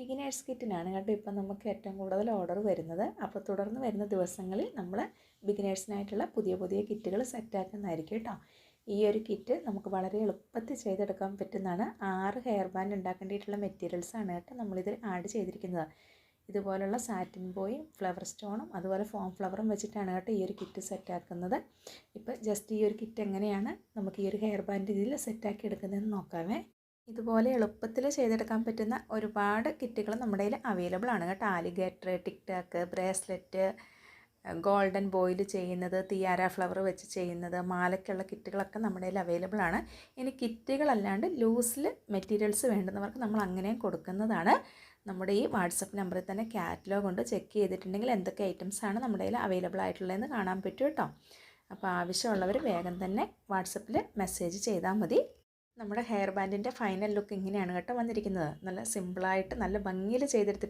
Beginners കിറ്റിനാണ് കേട്ടോ ഇപ്പം നമുക്ക് ഏറ്റവും കൂടുതൽ ഓർഡർ വരുന്നത്. അപ്പോൾ തുടർന്ന് വരുന്ന ദിവസങ്ങളിൽ നമ്മൾ ബിഗിനേഴ്സിനായിട്ടുള്ള പുതിയ പുതിയ കിറ്റുകൾ സെറ്റാക്കുന്നതായിരിക്കും കേട്ടോ. ഈ ഒരു കിറ്റ് നമുക്ക് വളരെ എളുപ്പത്തിൽ ചെയ്തെടുക്കാൻ പറ്റുന്നതാണ്. 6 ഹെയർ ബാൻഡ് ഉണ്ടാക്കേണ്ടിയിട്ടുള്ള മെറ്റീരിയൽസാണ് കേട്ടോ നമ്മളിതിൽ ആഡ് ചെയ്തിരിക്കുന്നത്. ഇതുപോലുള്ള സാറ്റിൻ ബോയും ഫ്ലവർ സ്റ്റോണും അതുപോലെ ഫോം ഫ്ലവറും വെച്ചിട്ടാണ് കേട്ടോ ഈ ഒരു കിറ്റ് സെറ്റാക്കുന്നത്. ഇപ്പോൾ ജസ്റ്റ് ഈ ഒരു കിറ്റ് എങ്ങനെയാണ് നമുക്ക് ഈ ഒരു ഹെയർ ബാൻഡ് ഇതിൽ സെറ്റാക്കി എടുക്കുന്നതെന്ന് നോക്കാമേ. ഇതുപോലെ എളുപ്പത്തിൽ ചെയ്തെടുക്കാൻ പറ്റുന്ന ഒരുപാട് കിറ്റുകൾ നമ്മുടെ കയ്യിൽ അവൈലബിൾ ആണ് കേട്ടോ. ആലിഗേറ്റർ, ടിക് ടാക്ക്, ബ്രേസ്ലെറ്റ്, ഗോൾഡൻ ബോയിൽ ചെയ്യുന്നത്, തിയാര ഫ്ലവർ വെച്ച് ചെയ്യുന്നത്, മാലയ്ക്കുള്ള കിറ്റുകളൊക്കെ നമ്മുടെ കയ്യിൽ അവൈലബിൾ ആണ്. ഇനി കിറ്റുകളല്ലാണ്ട് ലൂസിൽ മെറ്റീരിയൽസ് വേണ്ടുന്നവർക്ക് നമ്മൾ അങ്ങനെയും കൊടുക്കുന്നതാണ്. നമ്മുടെ ഈ വാട്സപ്പ് നമ്പറിൽ തന്നെ കാറ്റലോഗ് കൊണ്ട് ചെക്ക് ചെയ്തിട്ടുണ്ടെങ്കിൽ എന്തൊക്കെ ഐറ്റംസാണ് നമ്മുടെ കയ്യിൽ അവൈലബിൾ ആയിട്ടുള്ളതെന്ന് കാണാൻ പറ്റും കേട്ടോ. അപ്പോൾ ആവശ്യമുള്ളവർ വേഗം തന്നെ വാട്സപ്പിൽ മെസ്സേജ് ചെയ്താൽ മതി. നമ്മുടെ ഹെയർ ബാൻഡിൻ്റെ ഫൈനൽ ലുക്ക് ഇങ്ങനെയാണ് കേട്ടോ വന്നിരിക്കുന്നത്. നല്ല സിമ്പിളായിട്ട് നല്ല ഭംഗിയിൽ ചെയ്തെടുത്തിട്ട്